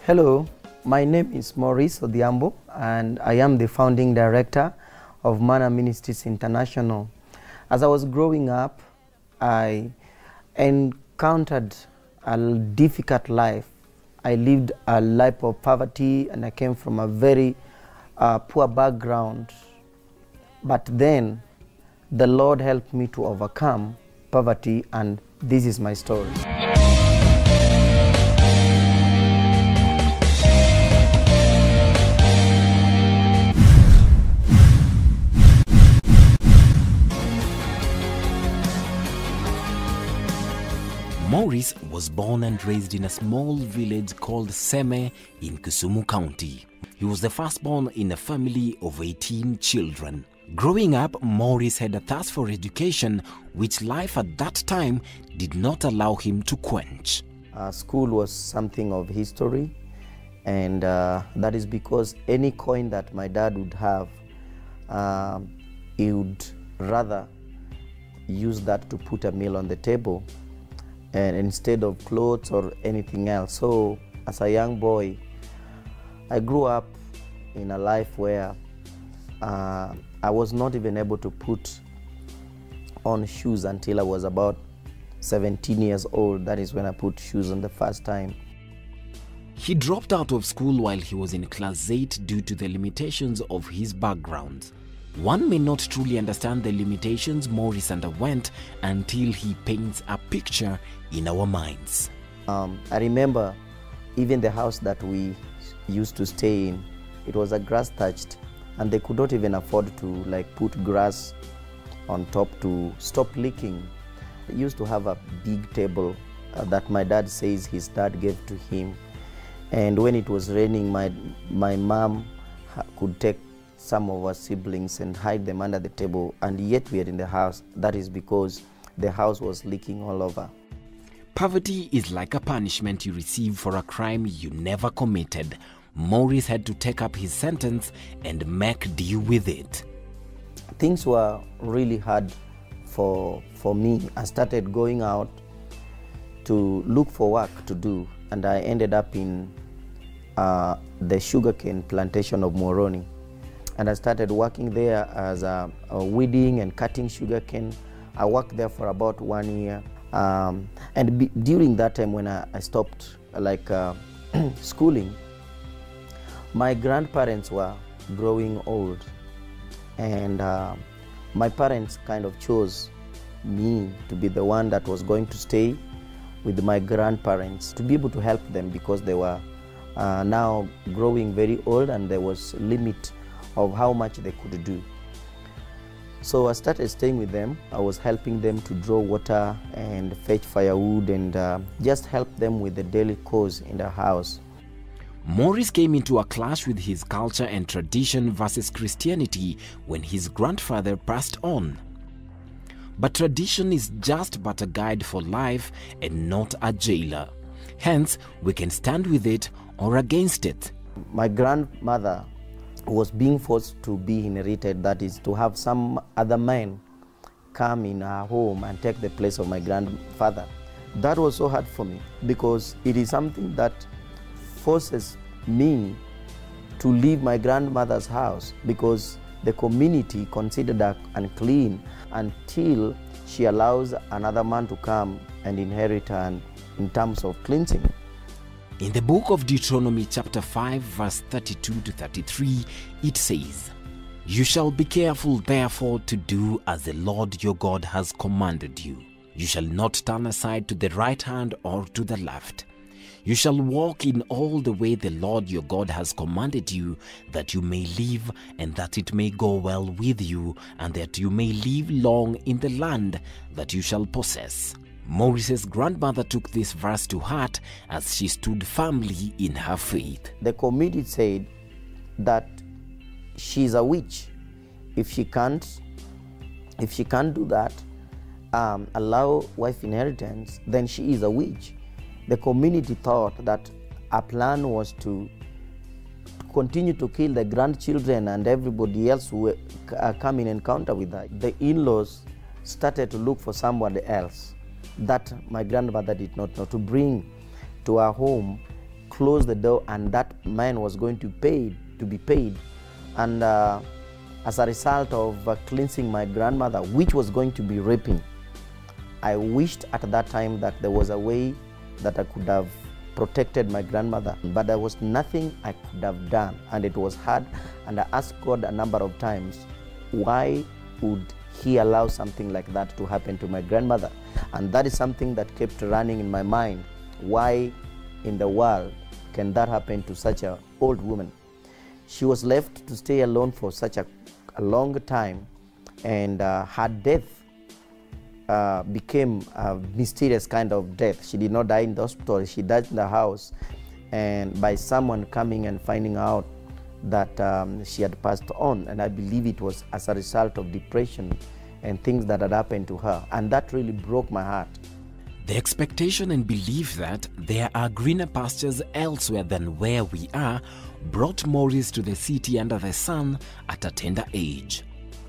Hello, my name is Maurice Odhiambo and I am the founding director of Manna Ministries International. As I was growing up, I encountered a difficult life. I lived a life of poverty and I came from a very poor background. But then the Lord helped me to overcome poverty, and this is my story. Maurice was born and raised in a small village called Seme in Kisumu County. He was the firstborn in a family of 18 children. Growing up, Maurice had a thirst for education, which life at that time did not allow him to quench. School was something of history, and that is because any coin that my dad would have, he would rather use that to put a meal on the table, and instead of clothes or anything else. So as a young boy, I grew up in a life where I was not even able to put on shoes until I was about 17 years old. That is when I put shoes on the first time. He dropped out of school while he was in class 8 due to the limitations of his background. One may not truly understand the limitations Maurice underwent until he paints a picture in our minds. I remember even the house that we used to stay in, it was a grass thatched, and they could not even afford to put grass on top to stop leaking. They used to have a big table that my dad says his dad gave to him, and when it was raining, my mom could take some of our siblings and hide them under the table, and yet we are in the house. That is because the house was leaking all over. Poverty is like a punishment you receive for a crime you never committed. Maurice had to take up his sentence and make deal with it. Things were really hard for me. I started going out to look for work to do, and I ended up in the sugarcane plantation of Moroni. And I started working there as a weeding and cutting sugarcane. I worked there for about 1 year. During that time when I stopped schooling, my grandparents were growing old, and my parents kind of chose me to be the one that was going to stay with my grandparents to be able to help them, because they were now growing very old and there was a limit of how much they could do. So I started staying with them. I was helping them to draw water and fetch firewood and just help them with the daily chores in the house. Maurice came into a clash with his culture and tradition versus Christianity when his grandfather passed on. But tradition is just but a guide for life and not a jailer. Hence, we can stand with it or against it. My grandmother was being forced to be inherited, that is, to have some other man come in her home and take the place of my grandfather. That was so hard for me, because it is something that forces me to leave my grandmother's house, because the community considered her unclean until she allows another man to come and inherit her in terms of cleansing. In the book of Deuteronomy chapter 5 verse 32 to 33, it says, "You shall be careful therefore to do as the Lord your God has commanded you. You shall not turn aside to the right hand or to the left. You shall walk in all the way the Lord your God has commanded you, that you may live and that it may go well with you, and that you may live long in the land that you shall possess." Maurice's grandmother took this verse to heart as she stood firmly in her faith. The community said that she's a witch. If she can't do that, allow wife inheritance, then she is a witch. The community thought that our plan was to continue to kill the grandchildren and everybody else who come in encounter with her. The in-laws started to look for somebody else that my grandmother did not know, to bring to our home close the door, and that man was going to be paid. And as a result of cleansing my grandmother, which was going to be raping, I wished at that time that there was a way that I could have protected my grandmother, but there was nothing I could have done, and it was hard. And I asked God a number of times, why would He allow something like that to happen to my grandmother? And that is something that kept running in my mind. Why in the world can that happen to such an old woman? She was left to stay alone for such a long time, and her death became a mysterious kind of death. She did not die in the hospital, she died in the house, and by someone coming and finding out that she had passed on. And I believe it was as a result of depression and things that had happened to her, and that really broke my heart. The expectation and belief that there are greener pastures elsewhere than where we are brought Maurice to the city under the sun at a tender age.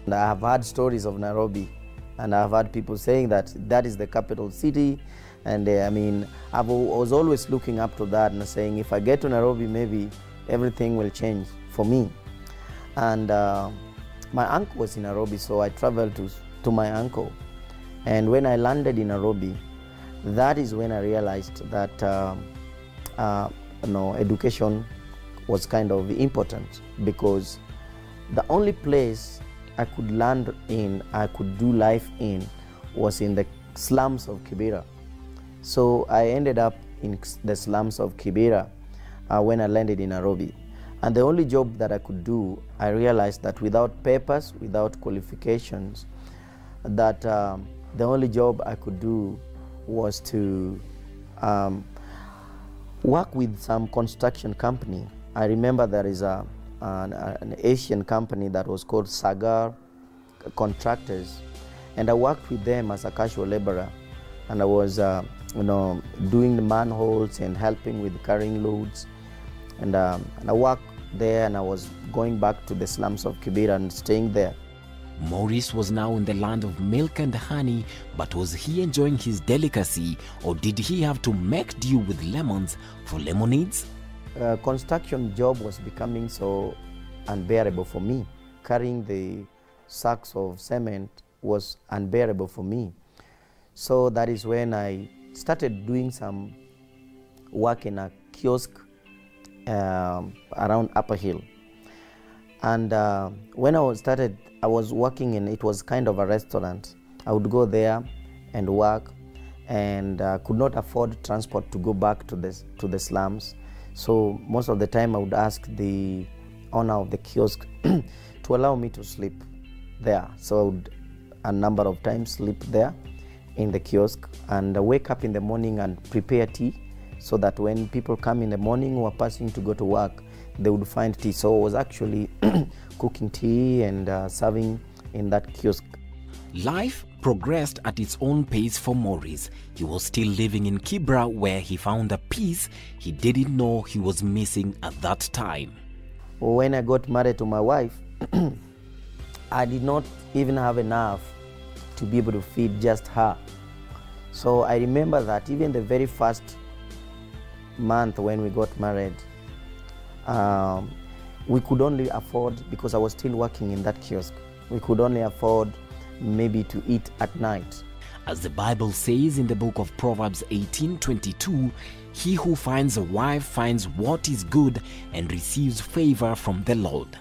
And I have heard stories of Nairobi, and I have heard people saying that that is the capital city. And I mean, I was always looking up to that and saying, if I get to Nairobi, maybe everything will change for me. And my uncle was in Nairobi, so I traveled to my uncle. And when I landed in Nairobi, that is when I realized that education was kind of important, because the only place I could land in, I could do life in, was in the slums of Kibera. So I ended up in the slums of Kibera when I landed in Nairobi. And the only job that I could do, I realized that without papers, without qualifications, that the only job I could do was to work with some construction company. I remember there is an Asian company that was called Sagar Contractors, and I worked with them as a casual laborer, and I was doing the manholes and helping with carrying loads, and I worked there, and I was going back to the slums of Kibera and staying there. Maurice was now in the land of milk and honey, but was he enjoying his delicacy, or did he have to make do with lemons for lemonades? Construction job was becoming so unbearable for me. Carrying the sacks of cement was unbearable for me. So that is when I started doing some work in a kiosk around Upper Hill. And when I was working in, it was kind of a restaurant. I would go there and work, and could not afford transport to go back to the slums. So most of the time I would ask the owner of the kiosk to allow me to sleep there. So I would a number of times sleep there in the kiosk, and wake up in the morning and prepare tea, so that when people come in the morning who are passing to go to work, they would find tea. So I was actually cooking tea and serving in that kiosk. Life progressed at its own pace for Maurice. He was still living in Kibera, where he found a peace he didn't know he was missing at that time. When I got married to my wife, I did not even have enough to be able to feed just her. So I remember that even the very first month when we got married, we could only afford, because I was still working in that kiosk, we could only afford maybe to eat at night. As the Bible says in the book of Proverbs 18:22, he who finds a wife finds what is good and receives favor from the Lord.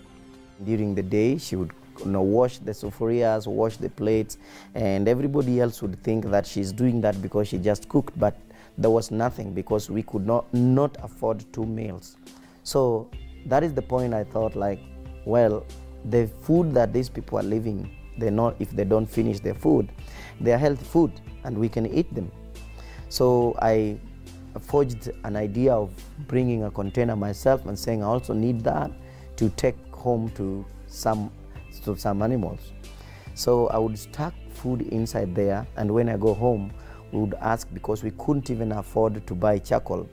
During the day, she would wash the sufurias, wash the plates, and everybody else would think that she's doing that because she just cooked, but there was nothing, because we could not afford 2 meals. So that is the point. I thought, like, well, the food that these people are living, if they don't finish their food, they are healthy food and we can eat them. So I forged an idea of bringing a container myself and saying I also need that to take home to some animals. So I would stack food inside there, and when I go home, we would ask, because we couldn't even afford to buy charcoal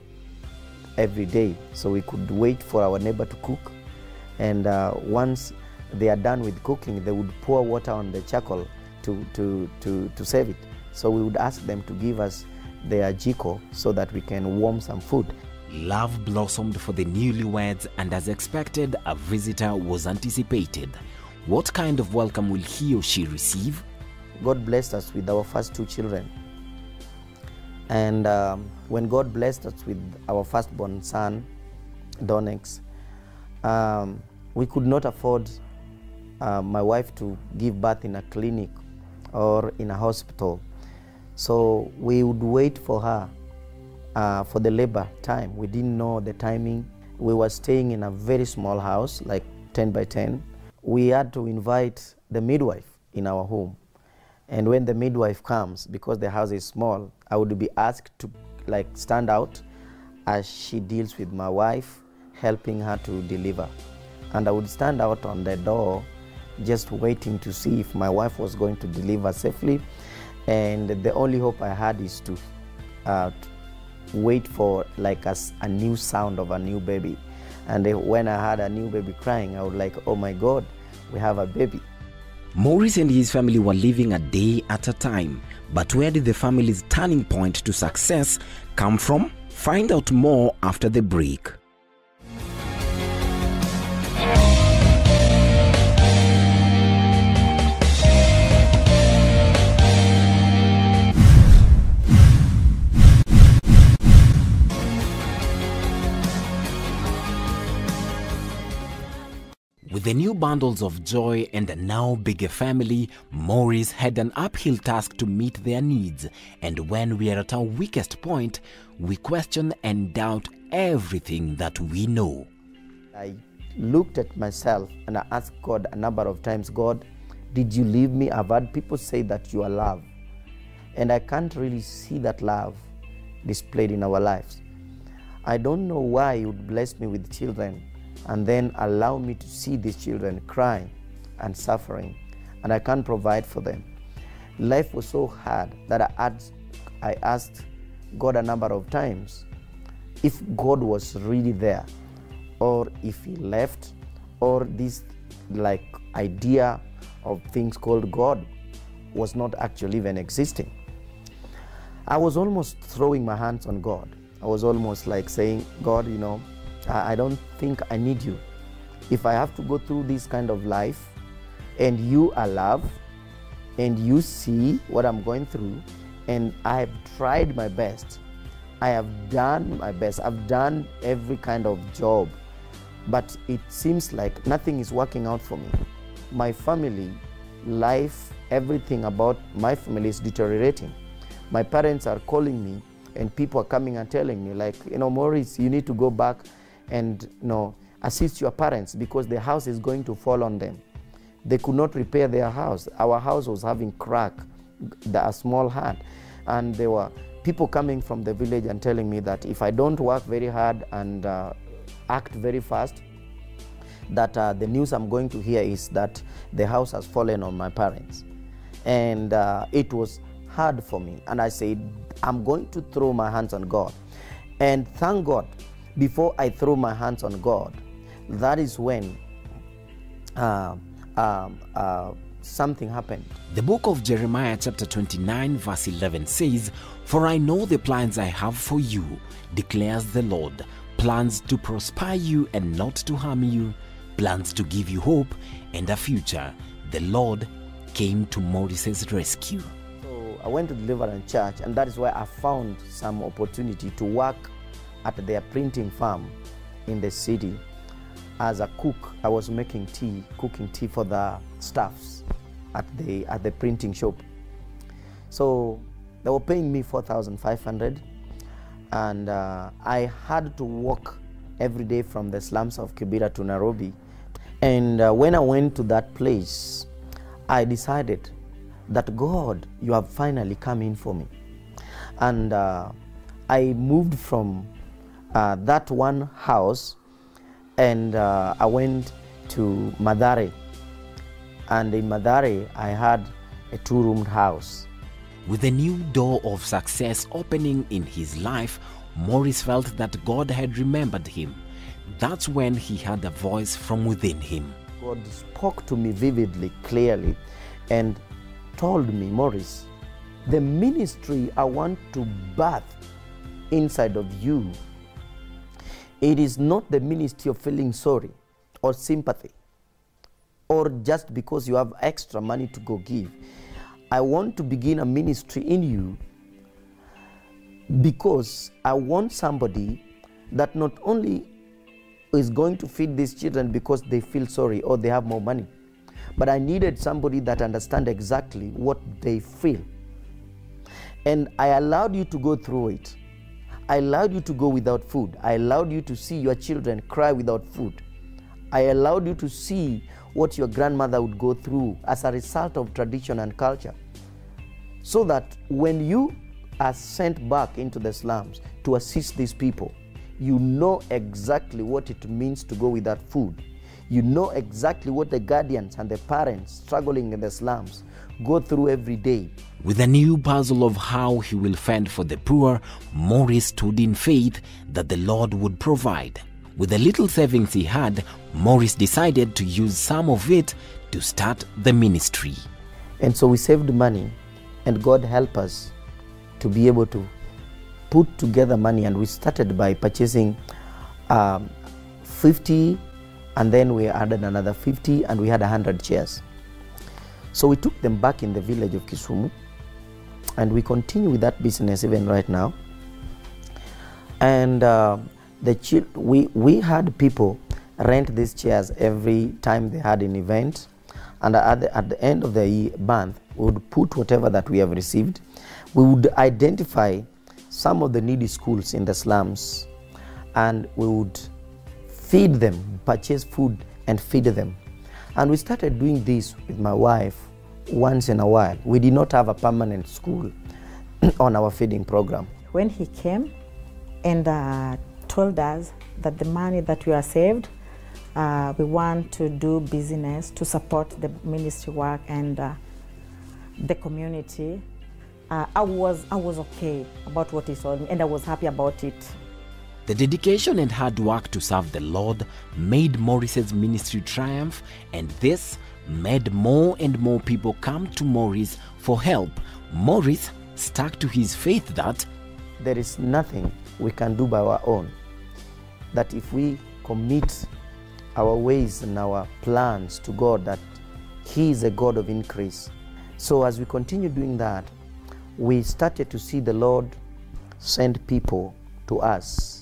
every day, so we could wait for our neighbor to cook, and once they are done with cooking, they would pour water on the charcoal to save it. So we would ask them to give us their jiko so that we can warm some food. Love blossomed for the newlyweds, and as expected, a visitor was anticipated. What kind of welcome will he or she receive? God blessed us with our first 2 children. And when God blessed us with our firstborn son, Donex, we could not afford my wife to give birth in a clinic or in a hospital. So we would wait for her for the labor time. We didn't know the timing. We were staying in a very small house, like 10 by 10. We had to invite the midwife in our home. And when the midwife comes, because the house is small, I would be asked to stand out as she deals with my wife, helping her to deliver. And I would stand out on the door, just waiting to see if my wife was going to deliver safely. And the only hope I had is to wait for a new sound of a new baby. And when I had a new baby crying, I would oh my God, we have a baby. Maurice and his family were living a day at a time. But where did the family's turning point to success come from? Find out more after the break. With the new bundles of joy and a now bigger family, Maurice had an uphill task to meet their needs. And when we are at our weakest point, we question and doubt everything that we know. I looked at myself and I asked God a number of times, God, did you leave me? I've heard people say that you are love. And I can't really see that love displayed in our lives. I don't know why you would bless me with children and then allow me to see these children crying and suffering, and I can't provide for them. Life was so hard that I asked God a number of times if God was really there, or if he left, or this idea of things called God was not actually even existing. I was almost throwing my hands on God. I was almost saying, God, I don't think I need you. If I have to go through this kind of life, and you are love, and you see what I'm going through, and I have tried my best, I have done my best, I've done every kind of job, but it seems like nothing is working out for me. My family, life, everything about my family is deteriorating. My parents are calling me, and people are coming and telling me, Maurice, you need to go back and assist your parents because the house is going to fall on them. They could not repair their house. Our house was having crack that a small had, and there were people coming from the village and telling me that if I don't work very hard and act very fast, that the news I'm going to hear is that the house has fallen on my parents. And it was hard for me, and I said, I'm going to throw my hands on God. And thank God, before I throw my hands on God, that is when something happened. The book of Jeremiah chapter 29 verse 11 says, "For I know the plans I have for you, declares the Lord, plans to prosper you and not to harm you, plans to give you hope and a future." The Lord came to Maurice's rescue. So I went to Deliverance Church, and that is where I found some opportunity to work at their printing farm in the city as a cook. I was making tea, cooking tea for the staffs at the printing shop. So they were paying me 4,500, and I had to walk every day from the slums of Kibera to Nairobi. And when I went to that place, I decided that, God, you have finally come in for me. And I moved from that one house, and I went to Mathare. And in Mathare, I had a 2-roomed house. With a new door of success opening in his life, Maurice felt that God had remembered him. That's when he had a voice from within him. God spoke to me vividly, clearly, and told me, Maurice, the ministry I want to birth inside of you It is not the ministry of feeling sorry or sympathy or just because you have extra money to go give. I want to begin a ministry in you because I want somebody that not only is going to feed these children because they feel sorry or they have more money, but I needed somebody that understands exactly what they feel. And I allowed you to go through it. I allowed you to go without food. I allowed you to see your children cry without food. I allowed you to see what your grandmother would go through as a result of tradition and culture, so that when you are sent back into the slums to assist these people, you know exactly what it means to go without food. You know exactly what the guardians and the parents struggling in the slums go through every day. With a new puzzle of how he will fend for the poor, Maurice stood in faith that the Lord would provide. With the little savings he had, Maurice decided to use some of it to start the ministry. And so we saved money, and God helped us to be able to put together money, and we started by purchasing 50, and then we added another 50, and we had 100 chairs. So we took them back in the village of Kisumu, and we continue with that business even right now. And we had people rent these chairs every time they had an event, and at the end of the month, we would put whatever that we have received. We would identify some of the needy schools in the slums, and we would feed them, purchase food and feed them. And we started doing this with my wife once in a while. We did not have a permanent school on our feeding program. When he came and told us that the money that we are saved, we want to do business to support the ministry work and the community, I was okay about what he told me, and I was happy about it. The dedication and hard work to serve the Lord made Maurice's ministry triumph, and this made more and more people come to Maurice for help. Maurice stuck to his faith that there is nothing we can do by our own, that if we commit our ways and our plans to God, that He is a God of increase. So as we continue doing that, we started to see the Lord send people to us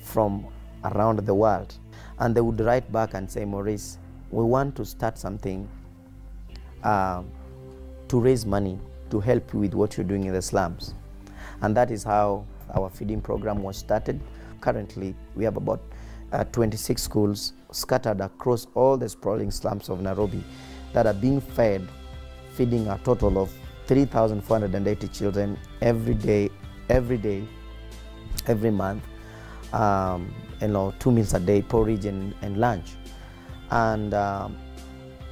from around the world, and they would write back and say, Maurice, we want to start something to raise money to help you with what you're doing in the slums. And that is how our feeding program was started. Currently, we have about 26 schools scattered across all the sprawling slums of Nairobi that are being fed, feeding a total of 3,480 children every day, every month. 2 meals a day, porridge and lunch. And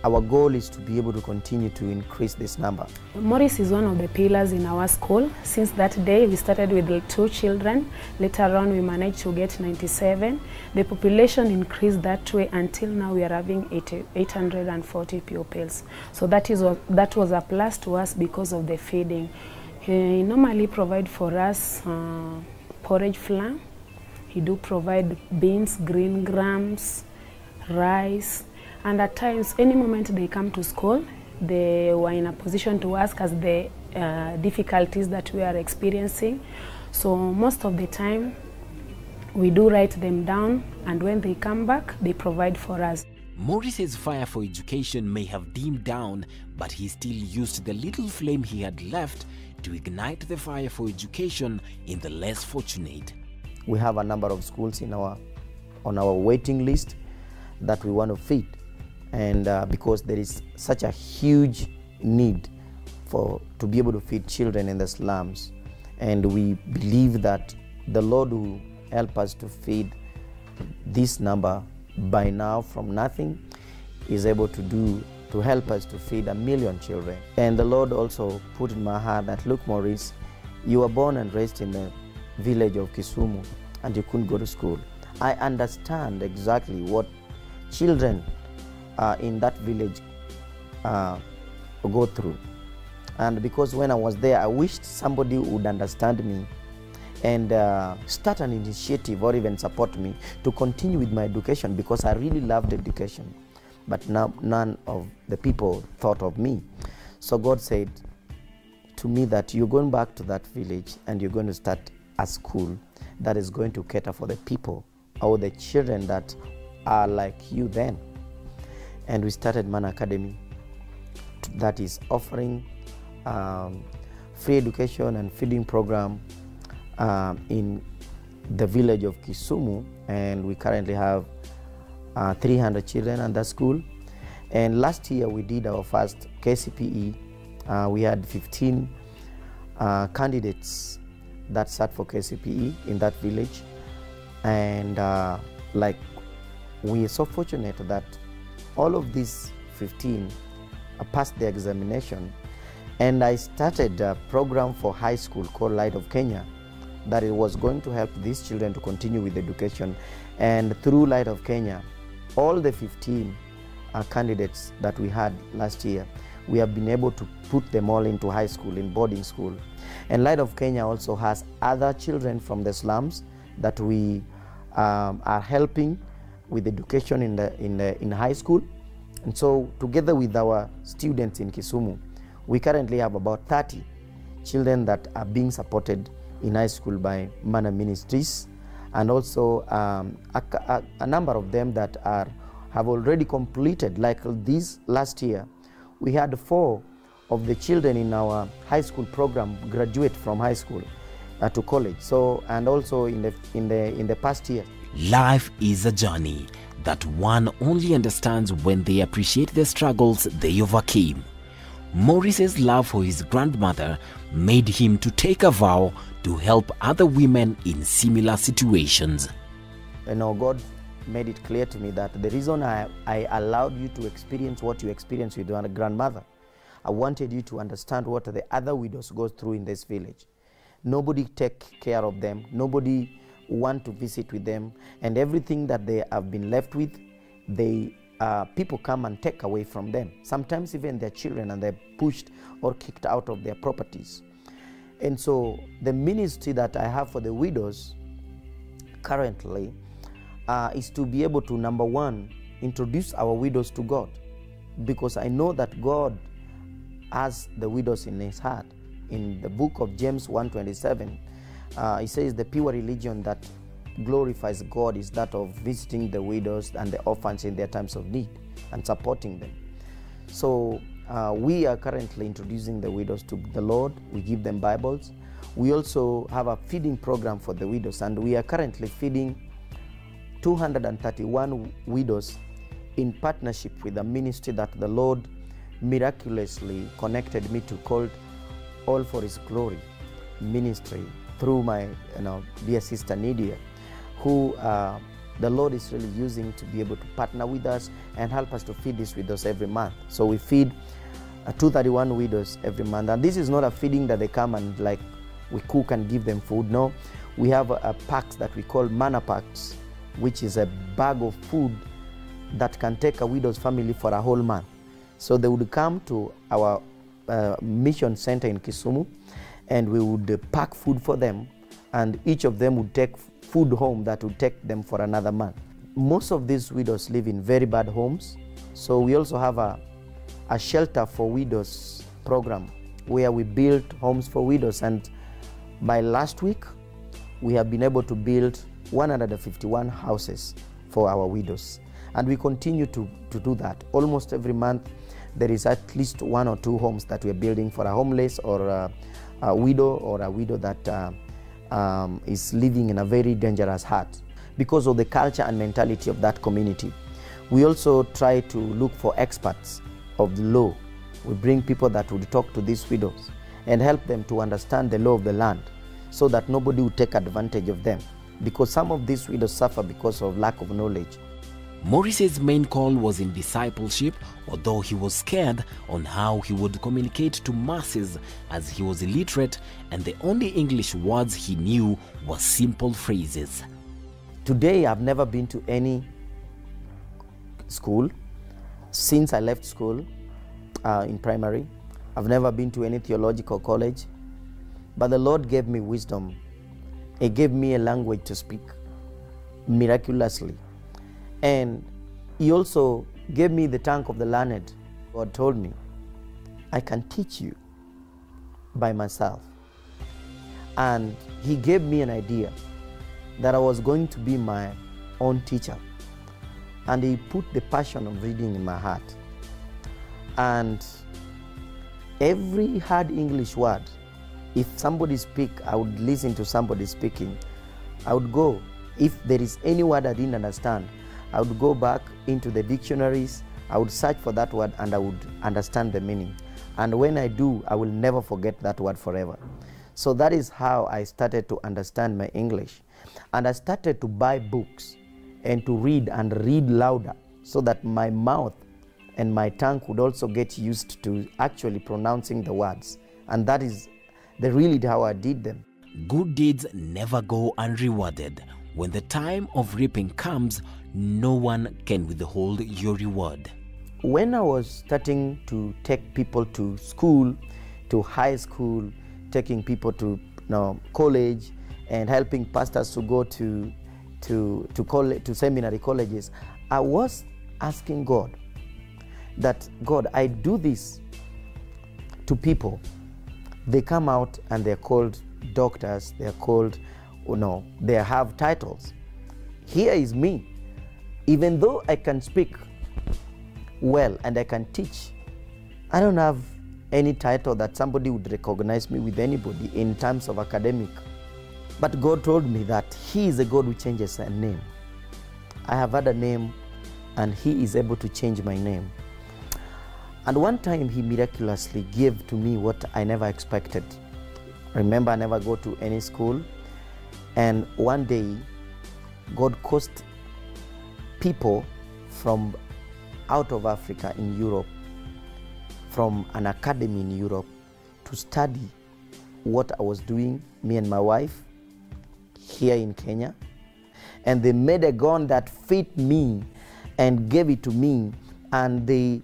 our goal is to be able to continue to increase this number. Maurice is one of the pillars in our school. Since that day, we started with 2 children. Later on, we managed to get 97. The population increased that way until now we are having 840 pupils. So that was a plus to us because of the feeding. He normally provide for us porridge flour. He do provide beans, green grams, rice. And at times, any moment they come to school, they were in a position to ask us the difficulties that we are experiencing. So most of the time, we do write them down, and when they come back, they provide for us. Maurice's fire for education may have dimmed down, but he still used the little flame he had left to ignite the fire for education in the less fortunate. We have a number of schools on our waiting list that we want to feed. And because there is such a huge need to be able to feed children in the slums, and we believe that the Lord will help us to feed this number by now from nothing, is able to help us to feed 1 million children. And the Lord also put in my heart that, look, Maurice, you were born and raised in the village of Kisumu and you couldn't go to school. I understand exactly what children in that village go through. And because when I was there, I wished somebody would understand me and start an initiative or even support me to continue with my education, because I really loved education. But now none of the people thought of me. So God said to me that you're going back to that village and you're going to start a school that is going to cater for the people or the children that are like you then. And we started Manna Academy, that is offering free education and feeding program in the village of Kisumu, and we currently have 300 children at that school. And last year we did our first KCPE. We had 15 candidates that sat for KCPE in that village, and like we are so fortunate that all of these 15 passed the examination. And I started a program for high school called Light of Kenya, that it was going to help these children to continue with education. And through Light of Kenya, all the 15 candidates that we had last year, we have been able to put them all into high school, in boarding school. And Light of Kenya also has other children from the slums that we are helping with education in high school. And so together with our students in Kisumu, we currently have about 30 children that are being supported in high school by Manna Ministries, and also a number of them that have already completed. Like this last year, we had 4 of the children in our high school program graduate from high school to college. So, and also in the past year. Life is a journey that one only understands when they appreciate the struggles they overcame. Maurice's love for his grandmother made him to take a vow to help other women in similar situations. You know, God made it clear to me that the reason I allowed you to experience what you experienced with your grandmother, I wanted you to understand what the other widows go through in this village. Nobody take care of them, nobody want to visit with them, and everything that they have been left with, people come and take away from them. Sometimes even their children, and they're pushed or kicked out of their properties. And so the ministry that I have for the widows currently is to be able to, number one, introduce our widows to God, because I know that God has the widows in his heart. In the book of James 1:27, he says the pure religion that glorifies God is that of visiting the widows and the orphans in their times of need and supporting them. So we are currently introducing the widows to the Lord. We give them Bibles. We also have a feeding program for the widows, and we are currently feeding 231 widows in partnership with a ministry that the Lord miraculously connected me to, called All for His Glory Ministry, through my dear sister Nidia, who the Lord is really using to be able to partner with us and help us to feed these widows every month. So we feed 231 widows every month, and this is not a feeding that they come and like we cook and give them food. No, we have a packs that we call Manna Packs, which is a bag of food that can take a widow's family for a whole month. So they would come to our mission center in Kisumu, and we would pack food for them, and each of them would take food home that would take them for another month. Most of these widows live in very bad homes, so we also have a shelter for widows program where we build homes for widows, and by last week we have been able to build 151 houses for our widows, and we continue to do that. Almost every month there is at least 1 or 2 homes that we are building for a homeless or a widow that is living in a very dangerous hut because of the culture and mentality of that community. We also try to look for experts of the law. We bring people that would talk to these widows and help them to understand the law of the land so that nobody would take advantage of them, because some of these widows suffer because of lack of knowledge. Maurice's main call was in discipleship, although he was scared on how he would communicate to masses as he was illiterate and the only English words he knew were simple phrases. Today, I've never been to any school. Since I left school in primary, I've never been to any theological college, but the Lord gave me wisdom He gave me a language to speak miraculously. And he also gave me the tongue of the learned. God told me, I can teach you by myself. And he gave me an idea that I was going to be my own teacher. And he put the passion of reading in my heart. And every hard English word, if somebody speak, I would listen to somebody speaking. I would go, if there is any word I didn't understand, I would go back into the dictionaries, I would search for that word and I would understand the meaning. And when I do, I will never forget that word forever. So that is how I started to understand my English. And I started to buy books and to read and read louder so that my mouth and my tongue would also get used to actually pronouncing the words. And that is really how I did them. Good deeds never go unrewarded. When the time of reaping comes, no one can withhold your reward. When I was starting to take people to school, to high school, taking people to college, and helping pastors to go to seminary colleges, I was asking God that, God, I do this to people. They come out and they're called doctors, they're called, they have titles. Here is me. Even though I can speak well and I can teach, I don't have any title that somebody would recognize me with anybody in terms of academic. But God told me that He is a God who changes a name. I have had a name and He is able to change my name. And one time He miraculously gave to me what I never expected. Remember, I never go to any school. And one day, God caused people from out of Africa in Europe, from an academy in Europe, to study what I was doing, me and my wife, here in Kenya. And they made a gown that fit me and gave it to me, and they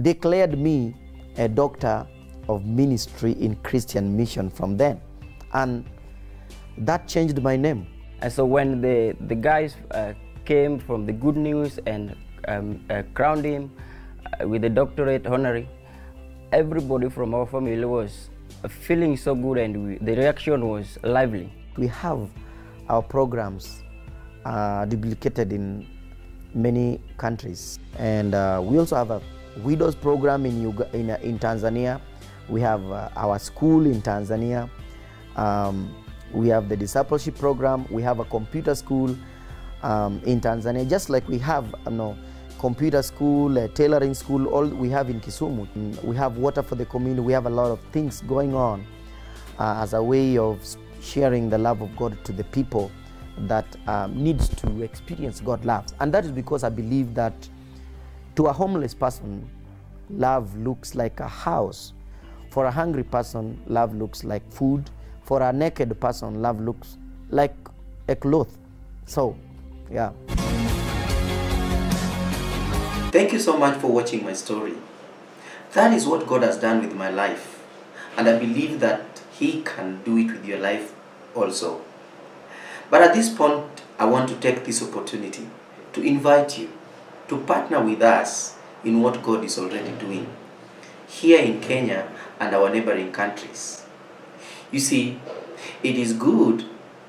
declared me a doctor of ministry in Christian mission from then. And that changed my name. And so when the guys came from the Good News and crowned him with the doctorate honorary, everybody from our family was feeling so good, and the reaction was lively. We have our programs duplicated in many countries, and we also have a widows program in Tanzania. We have our school in Tanzania. We have the discipleship program. We have a computer school in Tanzania, just like we have computer school, a tailoring school, all we have in Kisumu. We have water for the community. We have a lot of things going on as a way of sharing the love of God to the people that needs to experience God loves. And that is because I believe that to a homeless person, love looks like a house. For a hungry person, love looks like food. For a naked person, love looks like a cloth. So, yeah. Thank you so much for watching my story. That is what God has done with my life. And I believe that He can do it with your life also. But at this point, I want to take this opportunity to invite you to partner with us in what God is already doing here in Kenya and our neighboring countries. You see, it is good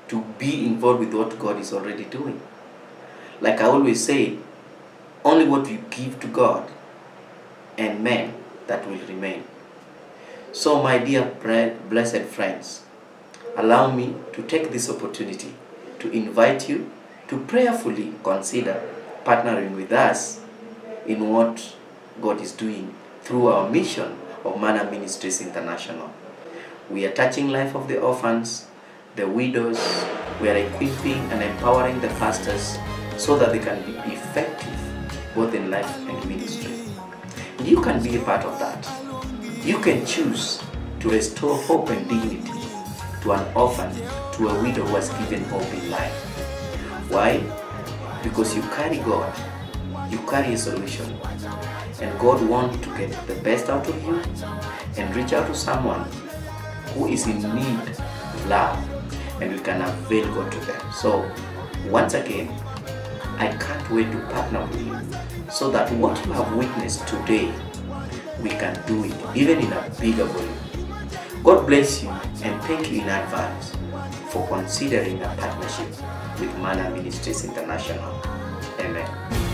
to be involved with what God is already doing. Like I always say, only what you give to God and men that will remain. So my dear blessed friends, allow me to take this opportunity to invite you to prayerfully consider partnering with us in what God is doing through our mission of Manna Ministries International. We are touching life of the orphans, the widows. We are equipping and empowering the pastors so that they can be effective both in life and ministry. And you can be a part of that. You can choose to restore hope and dignity to an orphan, to a widow who has given hope in life. Why? Because you carry God, you carry a solution, and God wants to get the best out of you and reach out to someone who is in need of love and we can avail God to them. So once again, I can't wait to partner with you so that what you have witnessed today, we can do it even in a bigger volume. God bless you, and thank you in advance for considering a partnership with Manna Ministries International. Amen.